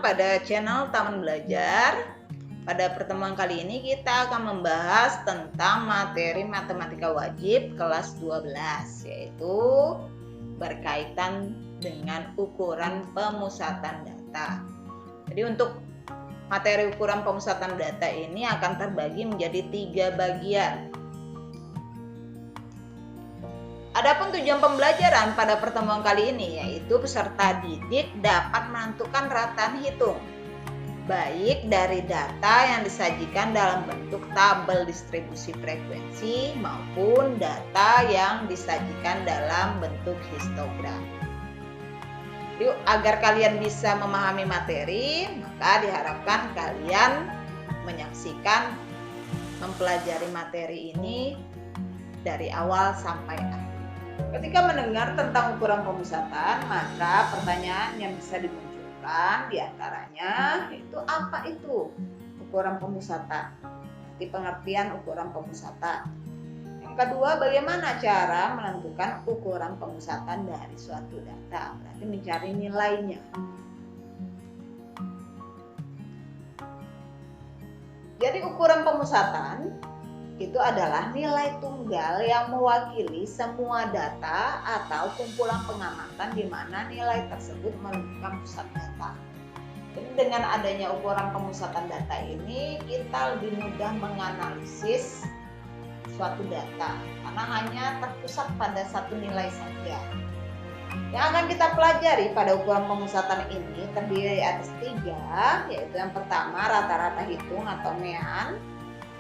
pada channel Taman Belajar. Pada pertemuan kali ini kita akan membahas tentang materi matematika wajib kelas 12, yaitu berkaitan dengan ukuran pemusatan data. Jadi untuk materi ukuran pemusatan data ini akan terbagi menjadi 3 bagian. Adapun tujuan pembelajaran pada pertemuan kali ini yaitu peserta didik dapat menentukan rataan hitung, baik dari data yang disajikan dalam bentuk tabel distribusi frekuensi maupun data yang disajikan dalam bentuk histogram. Yuk, agar kalian bisa memahami materi, maka diharapkan kalian menyaksikan, mempelajari materi ini dari awal sampai akhir. Ketika mendengar tentang ukuran pemusatan, maka pertanyaan yang bisa dimunculkan diantaranya itu apa itu ukuran pemusatan? Di pengertian ukuran pemusatan. Yang kedua, bagaimana cara menentukan ukuran pemusatan dari suatu data? Berarti mencari nilainya. Jadi ukuran pemusatan itu adalah nilai tunggal yang mewakili semua data atau kumpulan pengamatan di mana nilai tersebut menentukan pusat data. Jadi dengan adanya ukuran pemusatan data ini kita lebih mudah menganalisis suatu data karena hanya terpusat pada satu nilai saja. Yang akan kita pelajari pada ukuran pemusatan ini terdiri atas 3, yaitu yang pertama rata-rata hitung atau mean,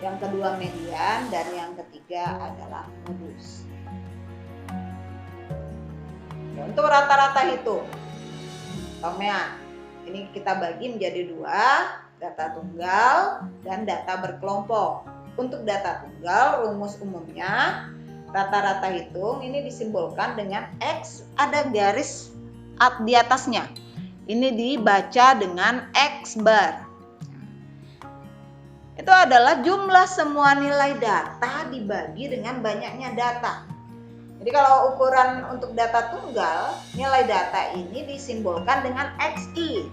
yang kedua median, dan yang ketiga adalah modus. Untuk rata-rata hitung atau mean, ini kita bagi menjadi 2, data tunggal dan data berkelompok. Untuk data tunggal, rumus umumnya rata-rata hitung ini disimbolkan dengan X, ada garis di atasnya. Ini dibaca dengan X bar. Itu adalah jumlah semua nilai data dibagi dengan banyaknya data. Jadi kalau ukuran untuk data tunggal, nilai data ini disimbolkan dengan XI.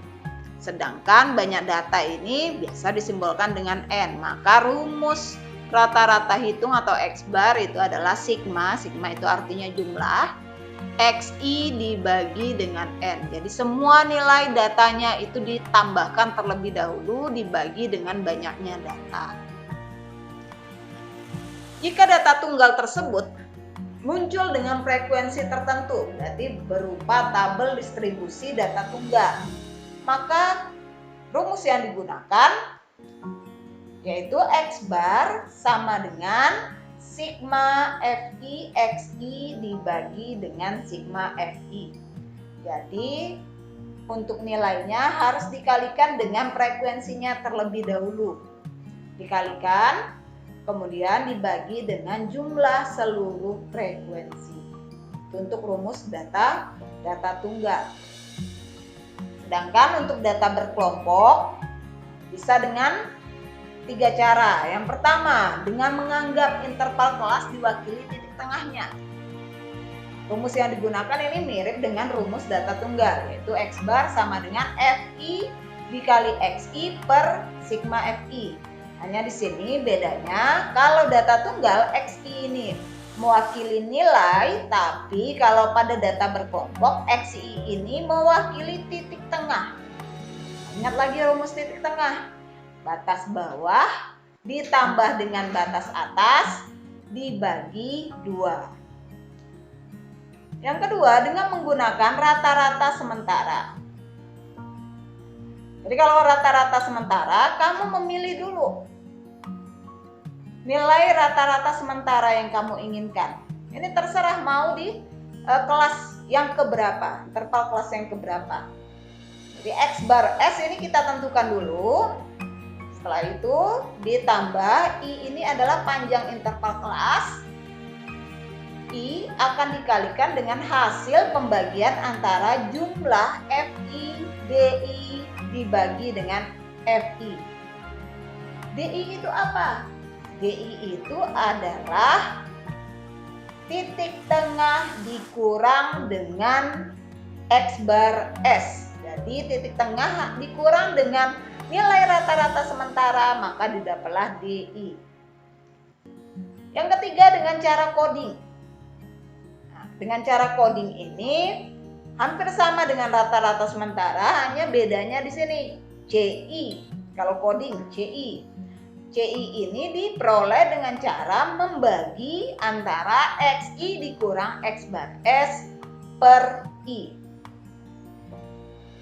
Sedangkan banyak data ini biasa disimbolkan dengan N. Maka rumus rata-rata hitung atau X bar itu adalah sigma. Sigma itu artinya jumlah. XI dibagi dengan N. Jadi semua nilai datanya itu ditambahkan terlebih dahulu dibagi dengan banyaknya data. Jika data tunggal tersebut muncul dengan frekuensi tertentu, berarti berupa tabel distribusi data tunggal, maka rumus yang digunakan yaitu X bar sama dengan sigma FI XI dibagi dengan sigma FI. Jadi untuk nilainya harus dikalikan dengan frekuensinya terlebih dahulu. Dikalikan, kemudian dibagi dengan jumlah seluruh frekuensi. Itu untuk rumus data tunggal. Sedangkan untuk data berkelompok bisa dengan 3 cara. Yang pertama, dengan menganggap interval kelas diwakili titik tengahnya. Rumus yang digunakan ini mirip dengan rumus data tunggal, yaitu X bar sama dengan FI dikali XI per sigma FI. Hanya di sini bedanya, kalau data tunggal XI ini mewakili nilai, tapi kalau pada data berkelompok XI ini mewakili titik tengah. Ingat lagi rumus titik tengah. Batas bawah ditambah dengan batas atas dibagi 2. Yang kedua, dengan menggunakan rata-rata sementara. Jadi kalau rata-rata sementara, kamu memilih dulu nilai rata-rata sementara yang kamu inginkan. Ini terserah mau di kelas yang keberapa, interval kelas yang keberapa. Jadi X bar S ini kita tentukan dulu. Setelah itu ditambah I ini adalah panjang interval kelas. I akan dikalikan dengan hasil pembagian antara jumlah FI DI dibagi dengan FI. DI itu apa? DI itu adalah titik tengah dikurang dengan X bar S. Jadi titik tengah dikurang dengan nilai rata-rata sementara, maka didapatlah DI. Yang ketiga dengan cara coding. Nah, dengan cara coding ini hampir sama dengan rata-rata sementara, hanya bedanya di sini CI. Kalau coding CI. CI ini diperoleh dengan cara membagi antara XI dikurang X bar S per I.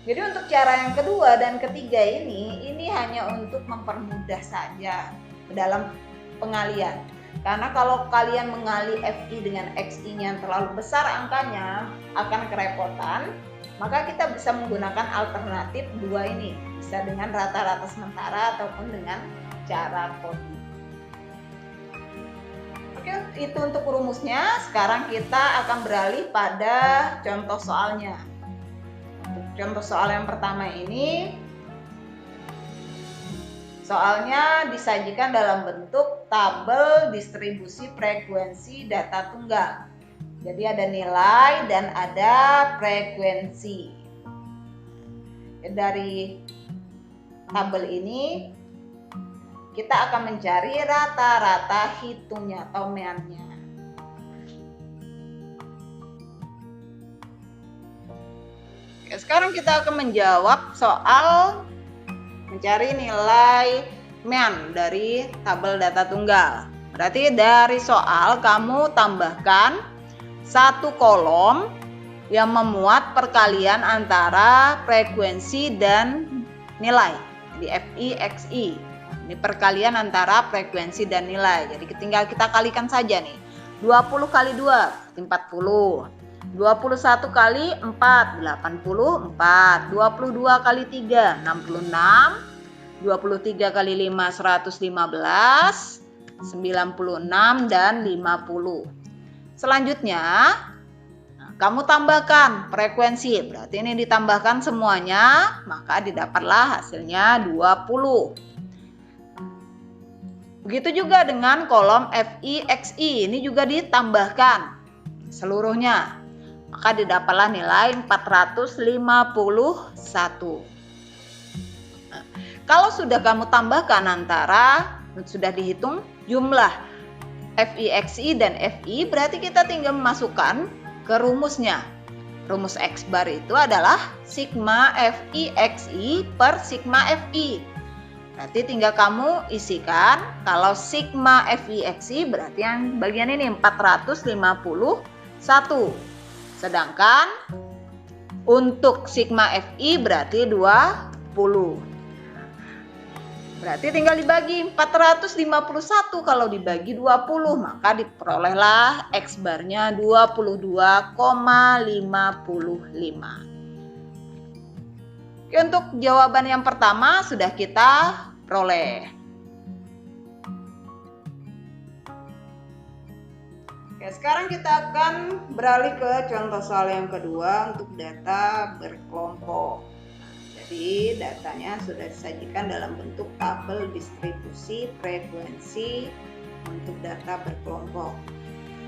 Jadi untuk cara yang kedua dan ketiga ini hanya untuk mempermudah saja dalam pengalian. Karena kalau kalian mengali FI dengan XI-nya yang terlalu besar angkanya akan kerepotan, maka kita bisa menggunakan alternatif dua ini. Bisa dengan rata-rata sementara ataupun dengan cara coding. Oke, itu untuk rumusnya. Sekarang kita akan beralih pada contoh soalnya. Untuk contoh soal yang pertama ini, soalnya disajikan dalam bentuk tabel distribusi frekuensi data tunggal. Jadi ada nilai dan ada frekuensi. Dari tabel ini kita akan mencari rata-rata hitungnya atau meannya. Oke, sekarang kita akan menjawab soal mencari nilai mean dari tabel data tunggal. Berarti dari soal kamu tambahkan satu kolom yang memuat perkalian antara frekuensi dan nilai. Jadi FI, XI. Ini perkalian antara frekuensi dan nilai. Jadi tinggal kita kalikan saja nih. 20 kali 2 berarti 40. 21 kali 4 84. 22 kali 3 66. 23 kali 5 115. 96 dan 50. Selanjutnya kamu tambahkan frekuensi. Berarti ini ditambahkan semuanya, maka didapatlah hasilnya 20. Begitu juga dengan kolom FI, XI, ini juga ditambahkan seluruhnya. Maka didapatlah nilai 451. Nah, kalau sudah kamu tambahkan antara, sudah dihitung jumlah FI, XI, dan FI, berarti kita tinggal memasukkan ke rumusnya. Rumus X bar itu adalah sigma FI, XI per sigma FI. Berarti tinggal kamu isikan, kalau sigma FI, XI berarti yang bagian ini 451. Sedangkan untuk sigma FI berarti 20. Berarti tinggal dibagi 451, kalau dibagi 20 maka diperolehlah X barnya 22,55. Oke, untuk jawaban yang pertama sudah kita peroleh. Oke, sekarang kita akan beralih ke contoh soal yang kedua untuk data berkelompok. Jadi datanya sudah disajikan dalam bentuk tabel distribusi frekuensi untuk data berkelompok.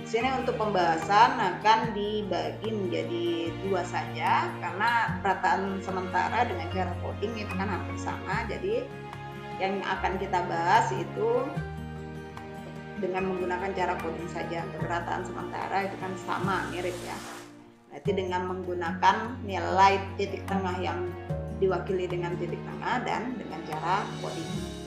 Di sini untuk pembahasan akan dibagi menjadi dua saja karena rataan sementara dengan cara coding itu kan hampir sama. Jadi yang akan kita bahas itu dengan menggunakan cara coding saja. Untuk rataan sementara itu kan sama, mirip ya. Berarti dengan menggunakan nilai titik tengah yang diwakili dengan titik tengah dan dengan cara coding.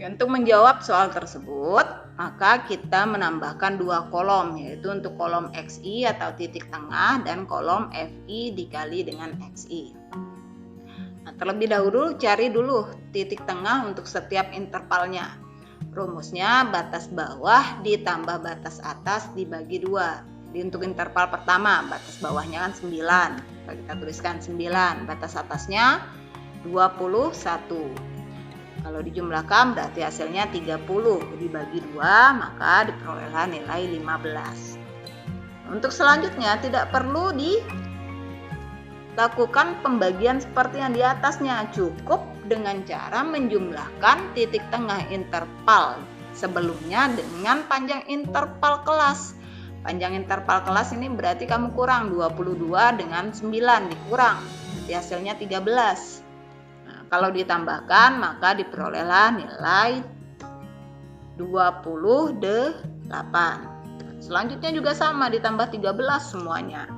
Untuk menjawab soal tersebut, maka kita menambahkan dua kolom, yaitu untuk kolom XI atau titik tengah dan kolom FI dikali dengan XI. Nah, terlebih dahulu cari dulu titik tengah untuk setiap intervalnya. Rumusnya batas bawah ditambah batas atas dibagi 2. Jadi untuk interval pertama batas bawahnya kan 9. Kita tuliskan 9, batas atasnya 21. Kalau dijumlahkan berarti hasilnya 30 dibagi 2, maka diperolehlah nilai 15. Untuk selanjutnya tidak perlu dilakukan pembagian seperti yang di atasnya, cukup dengan cara menjumlahkan titik tengah interval sebelumnya dengan panjang interval kelas. Panjang interval kelas ini berarti kamu kurang 22 dengan 9 dikurang. Berarti hasilnya 13. Nah, kalau ditambahkan maka diperolehlah nilai 28. Selanjutnya juga sama, ditambah 13 semuanya.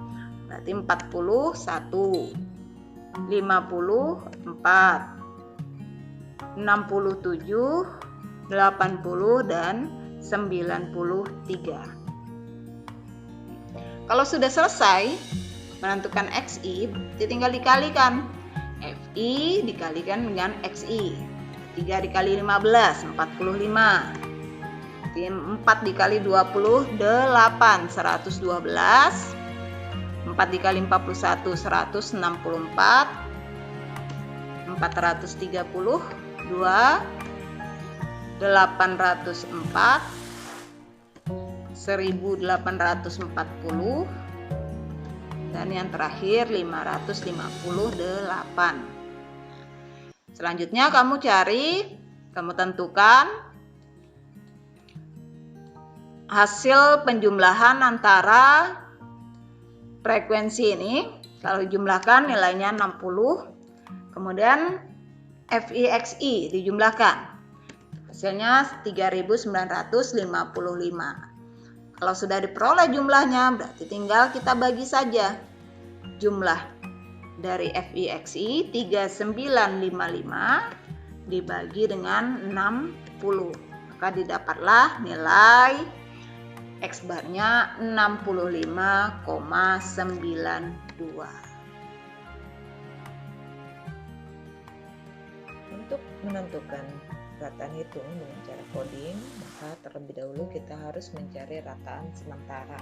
Berarti 41, 54, 67, 80, dan 93. Kalau sudah selesai menentukan XI, tinggal dikalikan. FI dikalikan dengan XI. 3 dikali 15, 45. 4 dikali 28, 112. 4 dikali 41, 164. 432, 804, 1840, dan yang terakhir 558. Selanjutnya kamu tentukan hasil penjumlahan antara frekuensi ini. Kalau dijumlahkan nilainya 60. Kemudian FIXI dijumlahkan. Hasilnya 3955. Kalau sudah diperoleh jumlahnya, berarti tinggal kita bagi saja. Jumlah dari FIXI 3955 dibagi dengan 60. Maka didapatlah nilai X barnya 65,92. Untuk menentukan rataan hitung dengan cara coding, maka terlebih dahulu kita harus mencari rataan sementara.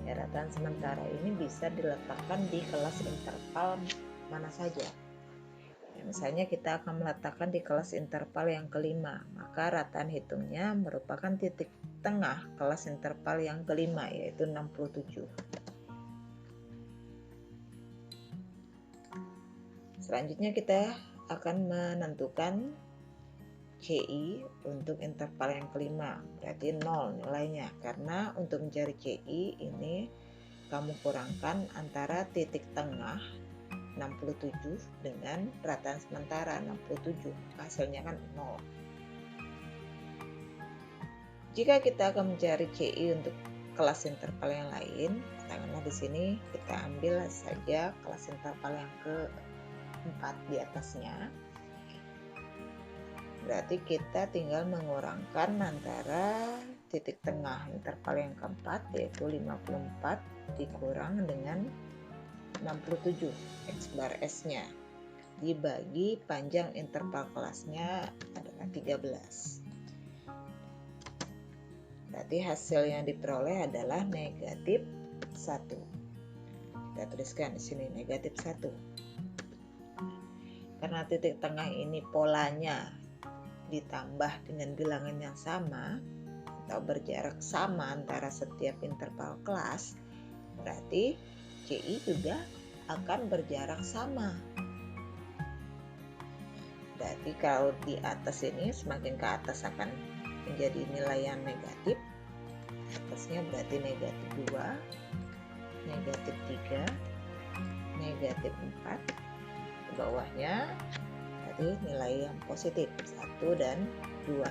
Ya, rataan sementara ini bisa diletakkan di kelas interval mana saja. Ya, misalnya kita akan meletakkan di kelas interval yang kelima, maka rataan hitungnya merupakan titik tengah kelas interval yang kelima, yaitu 67. Selanjutnya kita akan menentukan CI untuk interval yang kelima, berarti 0 nilainya, karena untuk mencari CI ini kamu kurangkan antara titik tengah 67 dengan rataan sementara 67, hasilnya kan 0. Jika kita akan mencari CI untuk kelas interval yang lain, katakanlah di sini kita ambil saja kelas interval yang keempat di atasnya. Berarti kita tinggal mengurangkan antara titik tengah interval yang keempat, yaitu 54 dikurang dengan 67 X bar S-nya dibagi panjang interval kelasnya adalah 13. Berarti hasil yang diperoleh adalah negatif 1. Kita tuliskan di sini negatif 1. Karena titik tengah ini polanya ditambah dengan bilangan yang sama atau berjarak sama antara setiap interval kelas, berarti CI juga akan berjarak sama. Berarti kalau di atas ini semakin ke atas akan menjadi nilai yang negatif. Atasnya berarti negatif 2, negatif 3, negatif 4. Ke bawahnya berarti nilai yang positif 1 dan 2.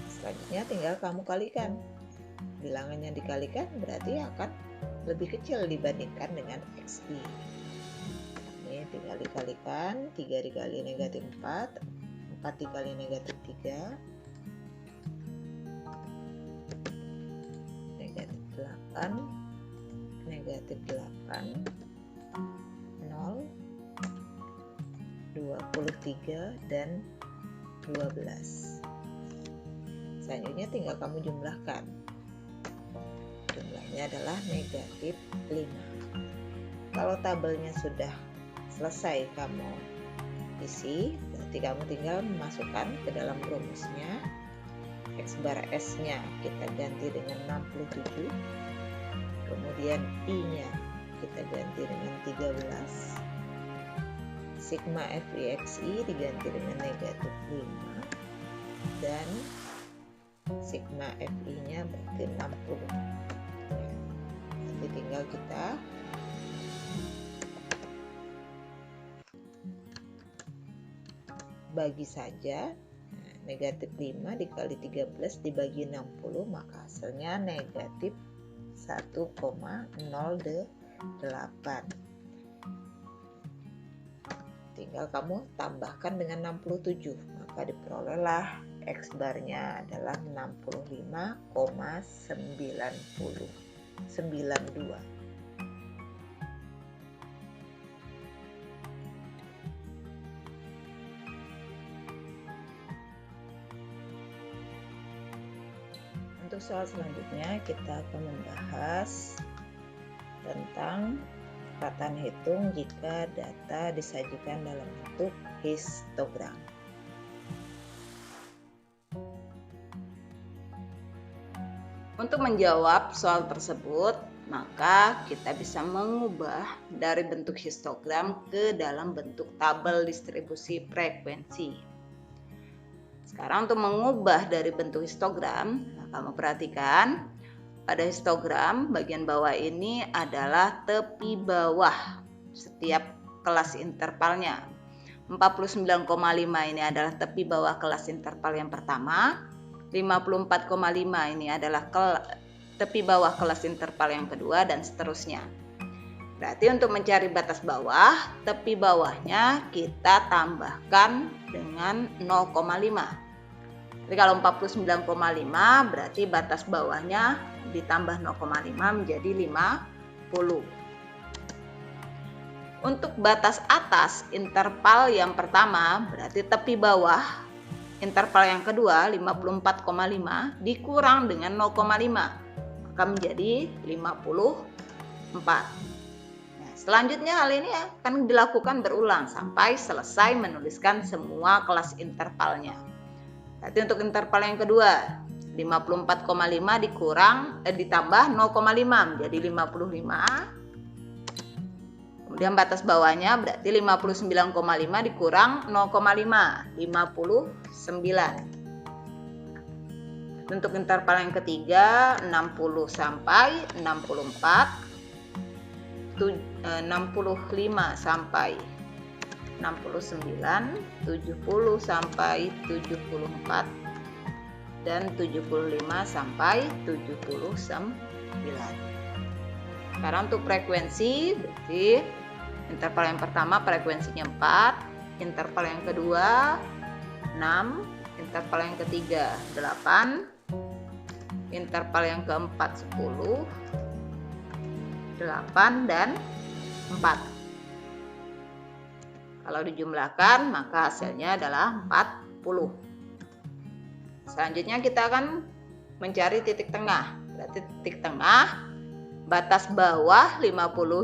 Selanjutnya tinggal kamu kalikan. Bilangan yang dikalikan berarti akan lebih kecil dibandingkan dengan XI. Ini tinggal dikalikan, 3 dikali negatif 4, 4 dikali negatif 3, negatif 8, negatif 8, 0, 23, dan 12. Selanjutnya tinggal kamu jumlahkan. Jumlahnya adalah negatif 5. Kalau tabelnya sudah selesai kamu isi, berarti kamu tinggal memasukkan ke dalam rumusnya. X bar S-nya kita ganti dengan 67, kemudian I-nya kita ganti dengan 13, sigma FIXI diganti dengan negatif 5, dan sigma FI-nya berarti 60. Jadi tinggal kita bagi saja. Negatif 5 dikali 13 dibagi 60, maka hasilnya negatif 1,08. Tinggal kamu tambahkan dengan 67, maka diperolehlah X barnya adalah 65,92. Untuk soal selanjutnya kita akan membahas tentang rataan hitung jika data disajikan dalam bentuk histogram. Untuk menjawab soal tersebut, maka kita bisa mengubah dari bentuk histogram ke dalam bentuk tabel distribusi frekuensi. Sekarang untuk mengubah dari bentuk histogram, kamu perhatikan pada histogram bagian bawah ini adalah tepi bawah setiap kelas intervalnya. 49,5 ini adalah tepi bawah kelas interval yang pertama, 54,5 ini adalah tepi bawah kelas interval yang kedua, dan seterusnya. Berarti untuk mencari batas bawah, tepi bawahnya kita tambahkan dengan 0,5. Jadi kalau 49,5 berarti batas bawahnya ditambah 0,5 menjadi 50. Untuk batas atas interval yang pertama berarti tepi bawah interval yang kedua 54,5 dikurang dengan 0,5 maka menjadi 54. Nah, selanjutnya hal ini akan dilakukan berulang sampai selesai menuliskan semua kelas intervalnya. Berarti untuk interval yang kedua 54,5 ditambah 0,5 menjadi 55. Kemudian batas bawahnya berarti 59,5 dikurang 0,5 59. Untuk interval yang ketiga 60 sampai 64, 65 sampai 69, 70 sampai 74, dan 75 sampai 79. Sekarang untuk frekuensi berarti interval yang pertama frekuensinya 4, interval yang kedua 6, interval yang ketiga 8, interval yang keempat 10, 8 dan 4. Kalau dijumlahkan maka hasilnya adalah 40. Selanjutnya kita akan mencari titik tengah. Berarti titik tengah batas bawah 50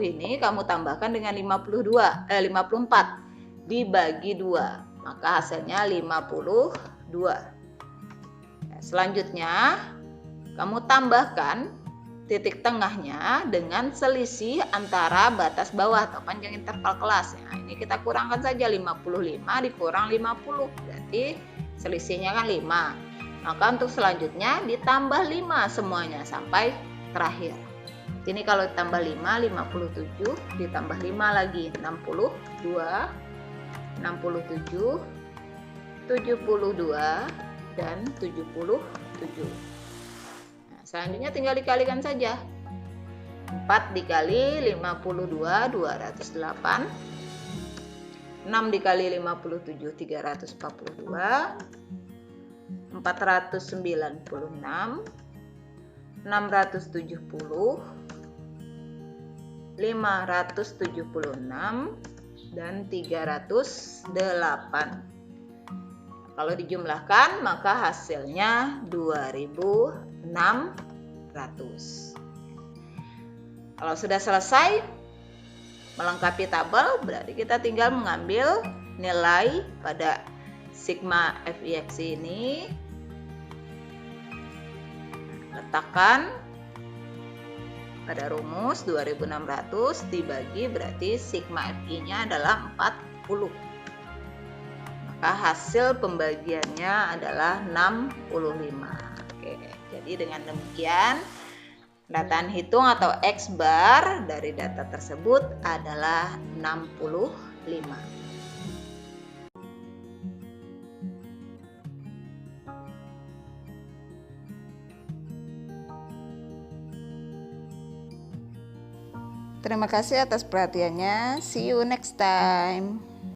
ini kamu tambahkan dengan 54 dibagi 2. Maka hasilnya 52. Selanjutnya kamu tambahkan titik tengahnya dengan selisih antara batas bawah atau panjang interval kelas. Nah, ini kita kurangkan saja 55 dikurang 50 berarti selisihnya kan 5. Maka untuk selanjutnya ditambah 5 semuanya sampai terakhir. Ini kalau ditambah 5 57 ditambah 5 lagi 62, 67, 72 dan 77. Selanjutnya tinggal dikalikan saja. 4 dikali 52 208, 6 dikali 57 342, 496, 670, 576 dan 308. Kalau dijumlahkan maka hasilnya 2600. Kalau sudah selesai melengkapi tabel, berarti kita tinggal mengambil nilai pada sigma FIX ini. Letakkan pada rumus 2600 dibagi berarti sigma FI-nya adalah 40. Maka hasil pembagiannya adalah 65. Oke, jadi dengan demikian rataan hitung atau X bar dari data tersebut adalah 65. Terima kasih atas perhatiannya. See you next time.